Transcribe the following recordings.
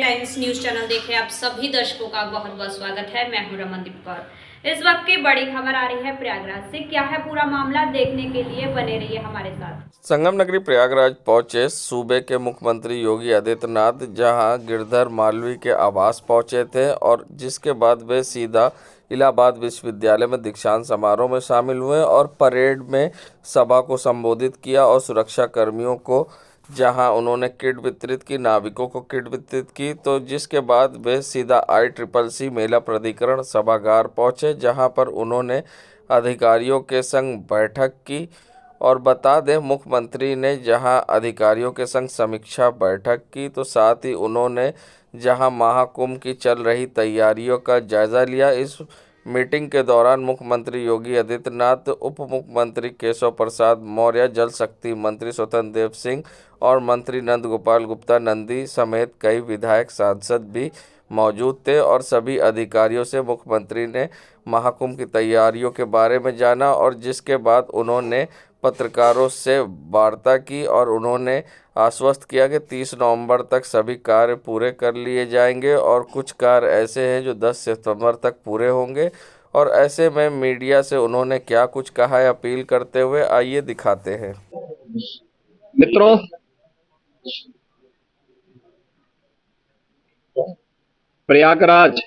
Times news channel देख रहे आप सभी दर्शकों का बहुत बहुत स्वागत है। मैं हूं रमनदीप कौर। इस वक्त की बड़ी खबर आ रही है प्रयागराज से। क्या है पूरा मामला, देखने के लिए बने रहिए हमारे साथ। संगम नगरी प्रयागराज पहुंचे सूबे के मुख्यमंत्री योगी आदित्यनाथ, जहां गिरधर मालवीय के आवास पहुंचे थे और जिसके बाद वे सीधा इलाहाबाद विश्वविद्यालय में दीक्षांत समारोह में शामिल हुए और परेड में सभा को संबोधित किया और सुरक्षा कर्मियों को जहां उन्होंने किट वितरित की, नाविकों को किट वितरित की। तो जिसके बाद वे सीधा ICCC मेला प्राधिकरण सभागार पहुंचे, जहां पर उन्होंने अधिकारियों के संग बैठक की। और बता दें, मुख्यमंत्री ने जहां अधिकारियों के संग समीक्षा बैठक की, तो साथ ही उन्होंने जहां महाकुंभ की चल रही तैयारियों का जायज़ा लिया। इस मीटिंग के दौरान मुख्यमंत्री योगी आदित्यनाथ, उप मुख्यमंत्री केशव प्रसाद मौर्य, जल शक्ति मंत्री स्वतंत्र देव सिंह और मंत्री नंद गोपाल गुप्ता नंदी समेत कई विधायक सांसद भी मौजूद थे। और सभी अधिकारियों से मुख्यमंत्री ने महाकुंभ की तैयारियों के बारे में जाना और जिसके बाद उन्होंने पत्रकारों से वार्ता की और उन्होंने आश्वस्त किया कि 30 नवंबर तक सभी कार्य पूरे कर लिए जाएंगे और कुछ कार्य ऐसे हैं जो 10 सितंबर तक पूरे होंगे। और ऐसे में मीडिया से उन्होंने क्या कुछ कहा है अपील करते हुए, आइए दिखाते हैं। मित्रों, प्रयागराज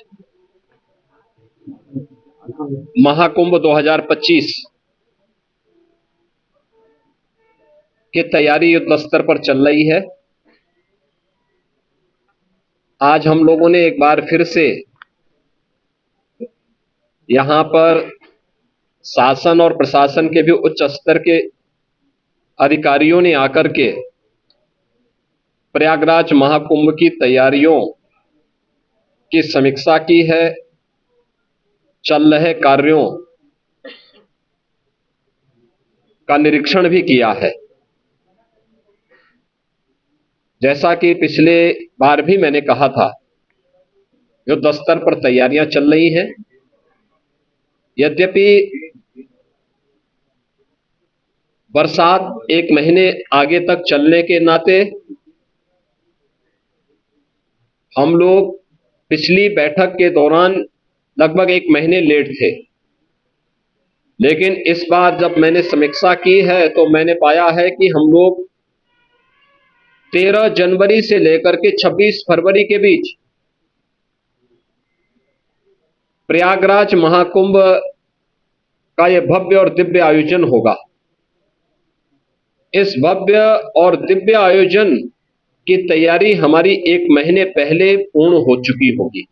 महाकुंभ 2025 की तैयारी युद्ध स्तर पर चल रही है। आज हम लोगों ने एक बार फिर से यहां पर शासन और प्रशासन के भी उच्च स्तर के अधिकारियों ने आकर के प्रयागराज महाकुंभ की तैयारियों की समीक्षा की है, चल रहे कार्यों का निरीक्षण भी किया है। जैसा कि पिछले बार भी मैंने कहा था, युद्ध स्तर पर तैयारियां चल रही हैं। यद्यपि बरसात एक महीने आगे तक चलने के नाते हम लोग पिछली बैठक के दौरान लगभग एक महीने लेट थे, लेकिन इस बार जब मैंने समीक्षा की है तो मैंने पाया है कि हम लोग 13 जनवरी से लेकर के 26 फरवरी के बीच प्रयागराज महाकुंभ का यह भव्य और दिव्य आयोजन होगा। इस भव्य और दिव्य आयोजन की तैयारी हमारी एक महीने पहले पूर्ण हो चुकी होगी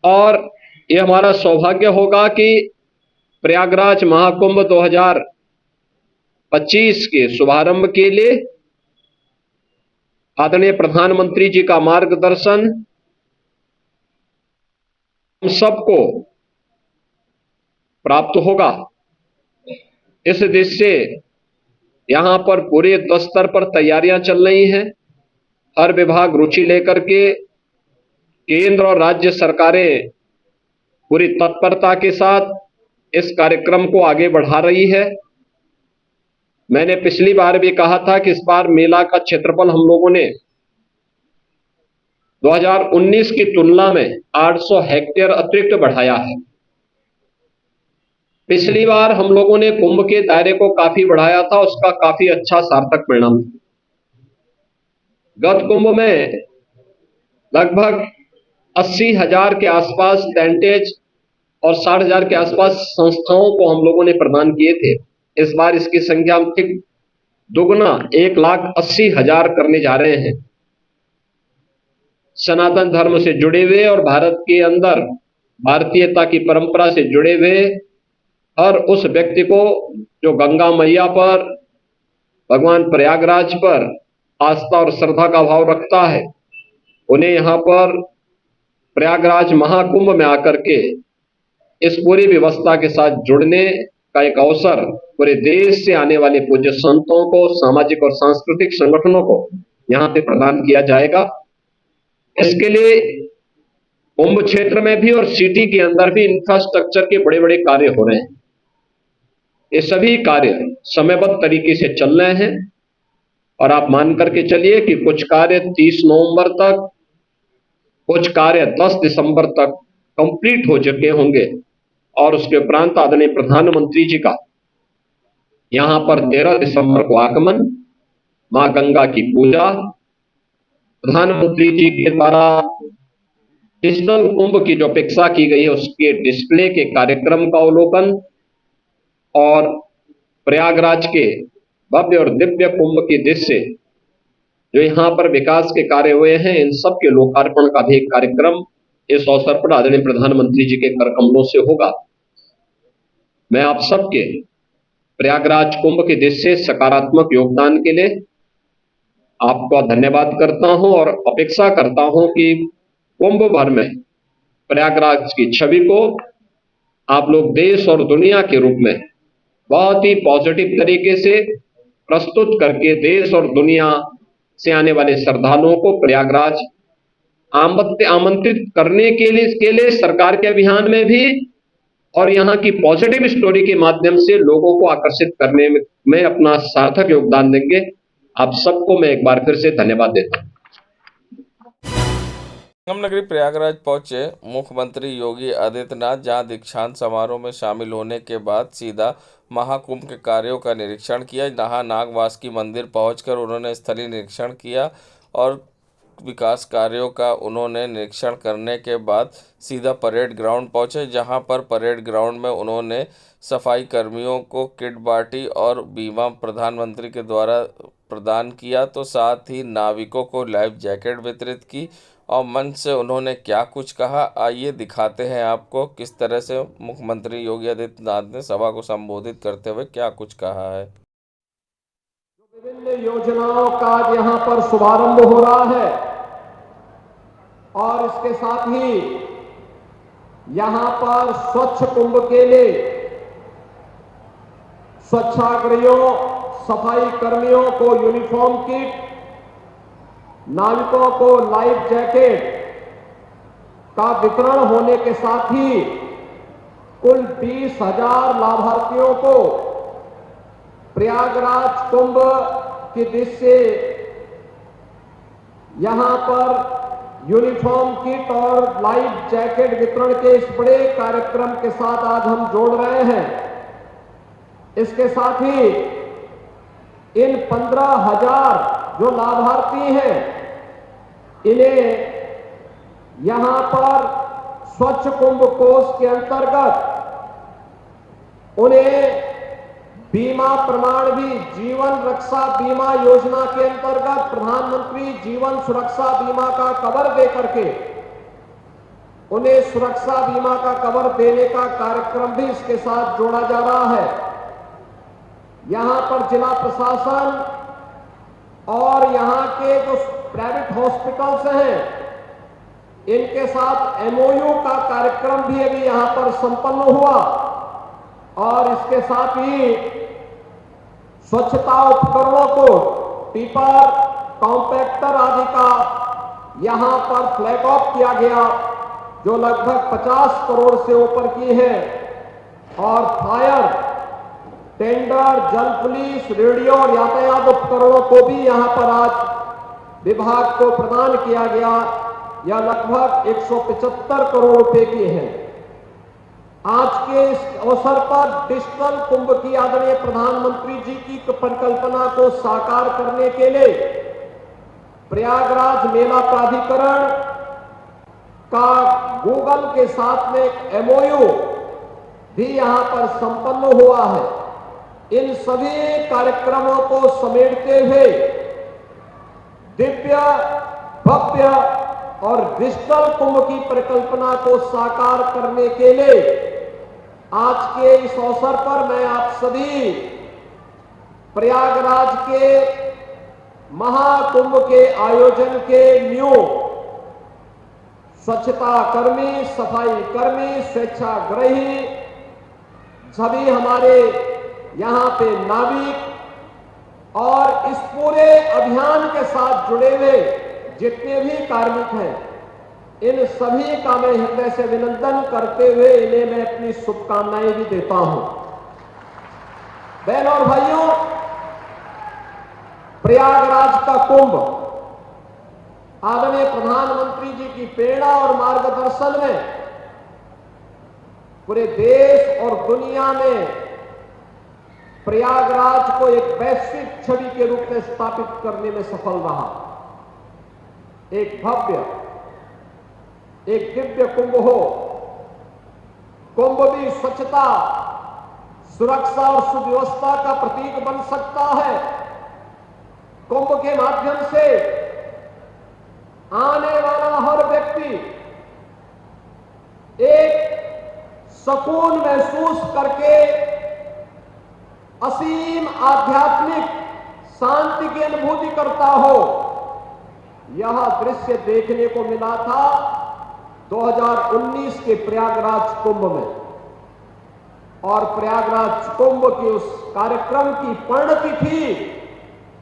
और यह हमारा सौभाग्य होगा कि प्रयागराज महाकुंभ 2025 के शुभारंभ के लिए आदरणीय प्रधानमंत्री जी का मार्गदर्शन हम सबको प्राप्त होगा। इस दृष्टि से यहां पर पूरे युद्ध स्तर पर तैयारियां चल रही हैं। हर विभाग रुचि लेकर के, केंद्र और राज्य सरकारें पूरी तत्परता के साथ इस कार्यक्रम को आगे बढ़ा रही है। मैंने पिछली बार भी कहा था कि इस बार मेला का क्षेत्रफल हम लोगों ने 2019 की तुलना में 800 हेक्टेयर अतिरिक्त बढ़ाया है। पिछली बार हम लोगों ने कुंभ के दायरे को काफी बढ़ाया था, उसका काफी अच्छा सार्थक परिणाम। गत कुंभ में लगभग 80,000 के आसपास टेंटेज और 60,000 के आसपास संस्थाओं को हम लोगों ने प्रदान किए थे। इस बार इसकी संख्या हम ठीक दुगना 1,80,000 करने जा रहे हैं। सनातन धर्म से जुड़े हुए और भारत के अंदर भारतीयता की परंपरा से जुड़े हुए हर उस व्यक्ति को जो गंगा मैया पर, भगवान प्रयागराज पर आस्था और श्रद्धा का भाव रखता है, उन्हें यहां पर प्रयागराज महाकुंभ में आकर के इस पूरी व्यवस्था के साथ जुड़ने का एक अवसर पूरे देश से आने वाले पूज्य संतों को, सामाजिक और सांस्कृतिक संगठनों को यहां पे प्रदान किया जाएगा। इसके लिए कुंभ क्षेत्र में भी और सिटी के अंदर भी इंफ्रास्ट्रक्चर के बड़े बड़े कार्य हो रहे हैं। ये सभी कार्य समयबद्ध तरीके से चल रहे हैं और आप मान करके चलिए कि कुछ कार्य 30 नवंबर तक, कुछ कार्य 10 दिसंबर तक कंप्लीट हो चुके होंगे और उसके उपरांत आदरणीय प्रधानमंत्री जी का यहां पर 13 दिसंबर को आगमन, मां गंगा की पूजा, प्रधानमंत्री जी के द्वारा डिजिटल कुंभ की जो अपेक्षा की गई है उसके डिस्प्ले के कार्यक्रम का अवलोकन और प्रयागराज के भव्य और दिव्य कुंभ की दृश्य जो यहां पर विकास के कार्य हुए हैं, इन सब के लोकार्पण का भी एक कार्यक्रम इस अवसर पर आदरणीय प्रधानमंत्री जी के कर कमलों से होगा। मैं आप सबके प्रयागराज कुंभ के दृश्य सकारात्मक योगदान के लिए आपका धन्यवाद करता हूं और अपेक्षा करता हूं कि कुंभ भर में प्रयागराज की छवि को आप लोग देश और दुनिया के रूप में बहुत ही पॉजिटिव तरीके से प्रस्तुत करके देश और दुनिया से आने वाले श्रद्धालुओं को प्रयागराज आमंत्रित करने के लिए सरकार के अभियान में भी और यहाँ की पॉजिटिव स्टोरी के माध्यम से लोगों को आकर्षित करने में अपना सार्थक योगदान देंगे। आप सबको मैं एक बार फिर से धन्यवाद देता हूँ। संगम नगरी प्रयागराज पहुंचे मुख्यमंत्री योगी आदित्यनाथ, जहां दीक्षांत समारोह में शामिल होने के बाद सीधा महाकुंभ के कार्यों का निरीक्षण किया। जहां नागवासुकी मंदिर पहुंचकर उन्होंने स्थलीय निरीक्षण किया और विकास कार्यों का उन्होंने निरीक्षण करने के बाद सीधा परेड ग्राउंड पहुंचे, जहां पर परेड ग्राउंड में उन्होंने सफाई कर्मियों को किट बांटी और बीमा प्रधानमंत्री के द्वारा प्रदान किया, तो साथ ही नाविकों को लाइफ जैकेट वितरित की और मंच से उन्होंने क्या कुछ कहा, आइए दिखाते हैं आपको किस तरह से मुख्यमंत्री योगी आदित्यनाथ ने सभा को संबोधित करते हुए क्या कुछ कहा है। विभिन्न योजनाओं का यहां पर शुभारंभ हो रहा है और इसके साथ ही यहां पर स्वच्छ कुंभ के लिए स्वच्छाग्रहियों, सफाई कर्मियों को यूनिफॉर्म किट, नाविकों को लाइफ जैकेट का वितरण होने के साथ ही कुल 20,000 लाभार्थियों को प्रयागराज कुंभ की दृश्य यहां पर यूनिफॉर्म किट और लाइफ जैकेट वितरण के इस बड़े कार्यक्रम के साथ आज हम जोड़ रहे हैं। इसके साथ ही इन 15,000 जो लाभार्थी हैं, इन्हें यहां पर स्वच्छ कुंभ कोष के अंतर्गत उन्हें बीमा प्रमाण भी जीवन रक्षा बीमा योजना के अंतर्गत प्रधानमंत्री जीवन सुरक्षा बीमा का कवर दे करके उन्हें सुरक्षा बीमा का कवर देने का कार्यक्रम भी इसके साथ जोड़ा जा रहा है। यहां पर जिला प्रशासन और यहां के जो प्राइवेट हॉस्पिटल्स हैं, इनके साथ एमओयू का कार्यक्रम भी अभी यहां पर संपन्न हुआ और इसके साथ ही स्वच्छता उपकरणों को टिपर, कॉम्पैक्टर आदि का यहां पर फ्लैग ऑफ किया गया, जो लगभग 50 करोड़ से ऊपर की है और फायर टेंडर, जल पुलिस, रेडियो और यातायात उपकरणों को भी यहां पर आज विभाग को प्रदान किया गया। यह लगभग 175 करोड़ रुपए की है। आज के इस अवसर पर डिजिटल कुंभ की आदरणीय प्रधानमंत्री जी की परिकल्पना को साकार करने के लिए प्रयागराज मेला प्राधिकरण का गूगल के साथ में एक एमओयू भी यहां पर संपन्न हुआ है। इन सभी कार्यक्रमों को समेटते हुए दिव्य, भव्य और डिजिटल कुंभ की परिकल्पना को साकार करने के लिए आज के इस अवसर पर मैं आप सभी प्रयागराज के महाकुंभ के आयोजन के न्यू स्वच्छता कर्मी, सफाई कर्मी, स्वेच्छाग्रही, सभी हमारे यहां पे नाविक और इस पूरे अभियान के साथ जुड़े हुए जितने भी कार्मिक हैं, इन सभी का मैं हृदय से अभिनंदन करते हुए इन्हें मैं अपनी शुभकामनाएं भी देता हूं। बहनों और भाइयों, प्रयागराज का कुंभ आदरणीय प्रधानमंत्री जी की प्रेरणा और मार्गदर्शन में पूरे देश और दुनिया में प्रयागराज को एक वैश्विक छवि के रूप में स्थापित करने में सफल रहा। एक भव्य, एक दिव्य कुंभ हो। कुंभ भी स्वच्छता, सुरक्षा और सुव्यवस्था का प्रतीक बन सकता है। कुंभ के माध्यम से आने वाला हर व्यक्ति एक सुकून महसूस करके असीम आध्यात्मिक शांति की अनुभूति करता हो। यह दृश्य देखने को मिला था 2019 के प्रयागराज कुंभ में, और प्रयागराज कुंभ के उस कार्यक्रम की परिणति थी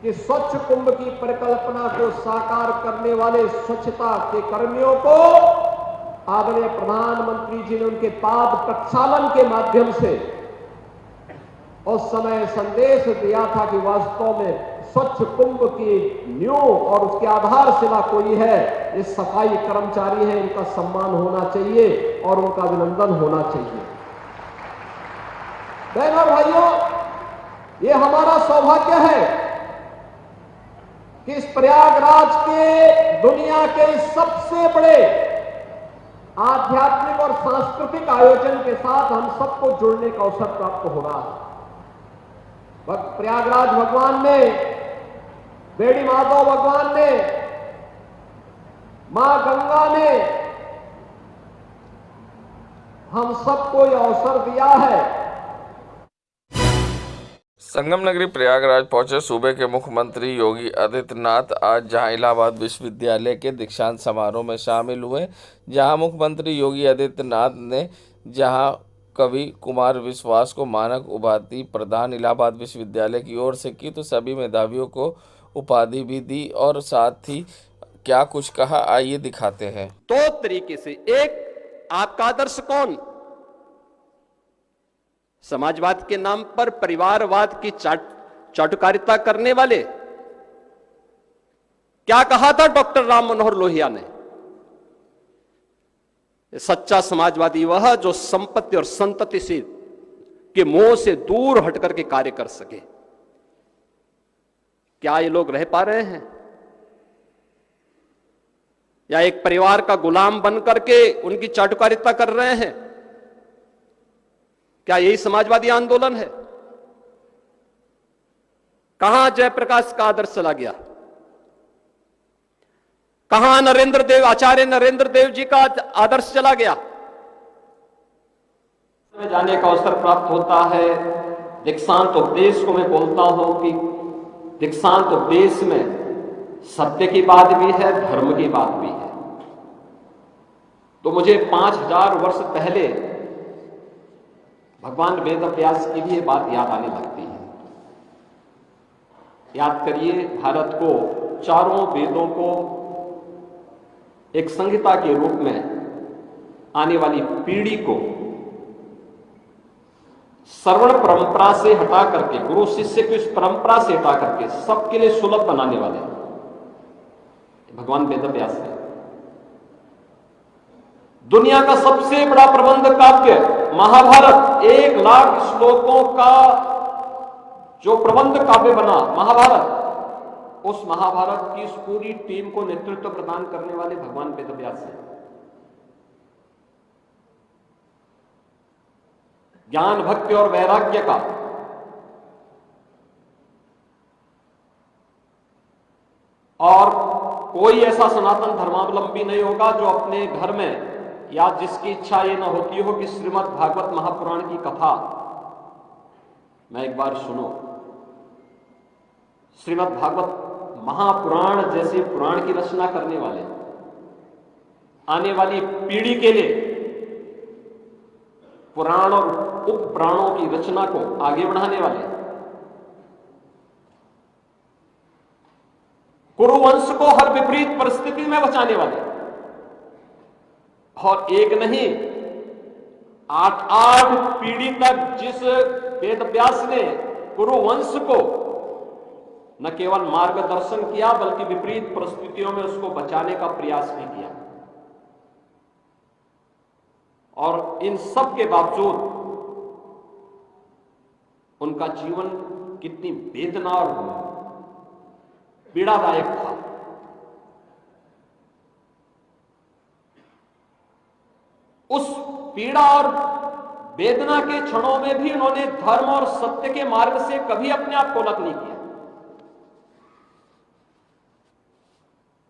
कि स्वच्छ कुंभ की परिकल्पना को साकार करने वाले स्वच्छता के कर्मियों को आदरणीय प्रधानमंत्री जी ने उनके पाद प्रक्षालन के माध्यम से उस समय संदेश दिया था कि वास्तव में स्वच्छ कुंभ की नींव और उसकी आधारशिला कोई है, ये सफाई कर्मचारी हैं, इनका सम्मान होना चाहिए और उनका अभिनंदन होना चाहिए। बहनों और भाइयों, ये हमारा सौभाग्य है कि इस प्रयागराज के दुनिया के सबसे बड़े आध्यात्मिक और सांस्कृतिक आयोजन के साथ हम सबको जुड़ने का अवसर प्राप्त हो रहा है। प्रयागराज भगवान ने, बेड़ी माधव भगवान ने, मां गंगा ने हम सबको यह अवसर दिया है। संगम नगरी प्रयागराज पहुंचे सूबे के मुख्यमंत्री योगी आदित्यनाथ आज जहां इलाहाबाद विश्वविद्यालय के दीक्षांत समारोह में शामिल हुए, जहां मुख्यमंत्री योगी आदित्यनाथ ने जहां कवि कुमार विश्वास को मानक उपाधि प्रदान इलाहाबाद विश्वविद्यालय की ओर से की, तो सभी मेधावियों को उपाधि भी दी और साथ ही क्या कुछ कहा, आइए दिखाते हैं। दो तरीके से, एक आपका आदर्श कौन, समाजवाद के नाम पर परिवारवाद की चाटुकारिता करने वाले। क्या कहा था डॉक्टर राम मनोहर लोहिया ने, सच्चा समाजवादी वह जो संपत्ति और संतति से के मोह से दूर हटकर के कार्य कर सके। क्या ये लोग रह पा रहे हैं, या एक परिवार का गुलाम बनकर के उनकी चाटुकारिता कर रहे हैं? क्या यही समाजवादी आंदोलन है? कहां जयप्रकाश का आदर्श चला गया? कहां नरेंद्र देव, आचार्य नरेंद्र देव जी का आदर्श चला गया? में जाने का अवसर प्राप्त होता है। दीक्षांत उपदेश को मैं बोलता हूं कि दीक्षांत उपदेश में सत्य की बात भी है, धर्म की बात भी है। तो मुझे 5000 वर्ष पहले भगवान वेद व्यास की भी ये बात याद आने लगती है। याद करिए, भारत को चारों वेदों को एक संहिता के रूप में आने वाली पीढ़ी को श्रवण परंपरा से हटा करके, गुरु शिष्य की उस परंपरा से हटा करके सबके लिए सुलभ बनाने वाले भगवान वेद व्यास है। दुनिया का सबसे बड़ा प्रबंध काव्य महाभारत, 1 लाख श्लोकों का जो प्रबंध काव्य बना महाभारत, उस महाभारत की इस पूरी टीम को नेतृत्व प्रदान करने वाले भगवान वेद व्यास हैं। ज्ञान, भक्ति और वैराग्य का और कोई ऐसा सनातन धर्मावलंबी नहीं होगा जो अपने घर में या जिसकी इच्छा ये न होती हो कि श्रीमद् भागवत महापुराण की कथा मैं एक बार सुनो। श्रीमद् भागवत महापुराण जैसे पुराण की रचना करने वाले, आने वाली पीढ़ी के लिए पुराण और उपपुराणों की रचना को आगे बढ़ाने वाले, कुरुवंश को हर विपरीत परिस्थिति में बचाने वाले, और एक नहीं 8 पीढ़ी तक जिस वेद व्यास ने कुरुवंश को न केवल मार्गदर्शन किया बल्कि विपरीत परिस्थितियों में उसको बचाने का प्रयास भी किया। और इन सब के बावजूद उनका जीवन कितनी वेदना और पीड़ादायक था। उस पीड़ा और वेदना के क्षणों में भी उन्होंने धर्म और सत्य के मार्ग से कभी अपने आप को अलग नहीं किया,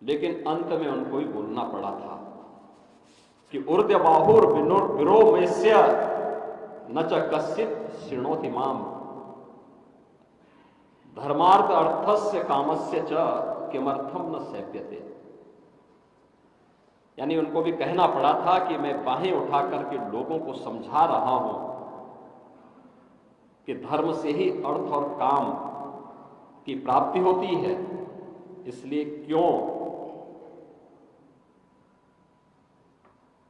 लेकिन अंत में उनको ही बोलना पड़ा था कि ऊर्ध्वबाहुर विरोमस्य न च कश्चित् शृणोति माम धर्मार्थ अर्थस्य कामस्य च किमर्थम न सेव्यते। यानी उनको भी कहना पड़ा था कि मैं बाहें उठा करके लोगों को समझा रहा हूं कि धर्म से ही अर्थ और काम की प्राप्ति होती है, इसलिए क्यों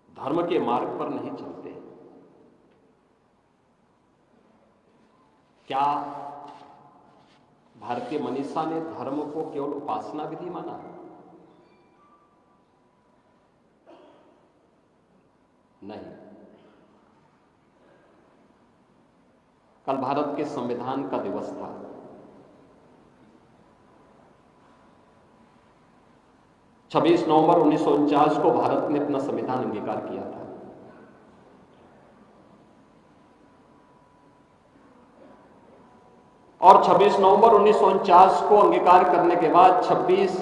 धर्म के मार्ग पर नहीं चलते। क्या भारतीय मनीषा ने धर्म को केवल उपासना विधि माना? नहीं। कल भारत के संविधान का दिवस था। छब्बीस नवंबर 1949 को भारत ने अपना संविधान अंगीकार किया था। और 26 नवंबर 1949 को अंगीकार करने के बाद 26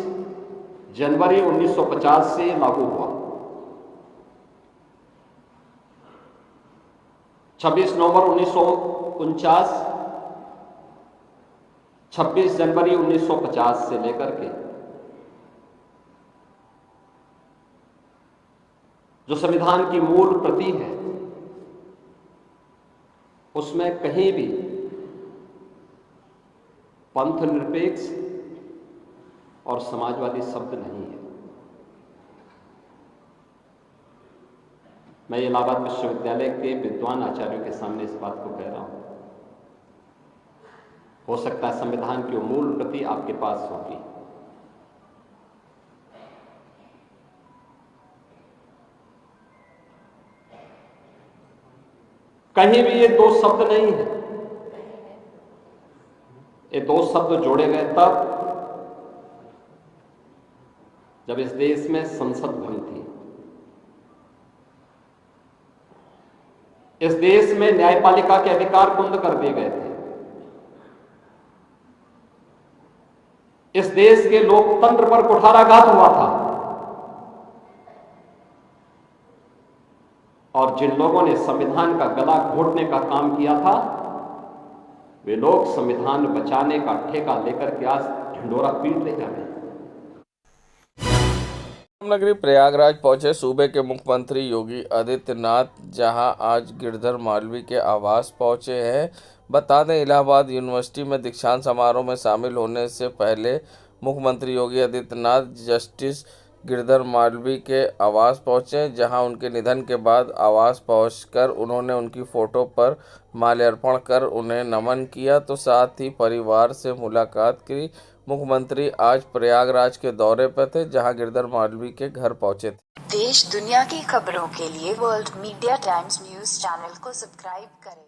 जनवरी 1950 से लागू हुआ। 26 नवंबर 1949, 26 जनवरी 1950 से लेकर के जो संविधान की मूल प्रति है उसमें कहीं भी पंथ निरपेक्ष और समाजवादी शब्द नहीं है। मैं इलाहाबाद विश्वविद्यालय के विद्वान आचार्यों के सामने इस बात को कह रहा हूं। हो सकता है संविधान की मूल प्रति आपके पास होगी, कहीं भी ये दो शब्द नहीं है। ये दो शब्द जोड़े गए तब जब इस देश में संसद बनी थी, इस देश में न्यायपालिका के अधिकार कुंद कर दिए गए थे, इस देश के लोकतंत्र पर कुठाराघात हुआ था। और जिन लोगों ने संविधान का गला घोटने का काम किया था, वे लोग संविधान बचाने का ठेका लेकर के आज ढिंढोरा पीट रहे हैं। नगरी प्रयागराज पहुंचे सूबे के मुख्यमंत्री योगी आदित्यनाथ, जहां आज गिरधर मालवीय के आवास पहुंचे हैं। बता दें, इलाहाबाद यूनिवर्सिटी में दीक्षांत समारोह में शामिल होने से पहले मुख्यमंत्री योगी आदित्यनाथ जस्टिस गिरधर मालवीय के आवास पहुंचे, जहां उनके निधन के बाद आवास पहुंचकर उन्होंने उनकी फ़ोटो पर माल्यार्पण कर उन्हें नमन किया, तो साथ ही परिवार से मुलाकात की। मुख्यमंत्री आज प्रयागराज के दौरे पर थे, जहां गिरधर मालवीय के घर पहुंचे थे। देश दुनिया की खबरों के लिए world media times news channel को सब्सक्राइब करें।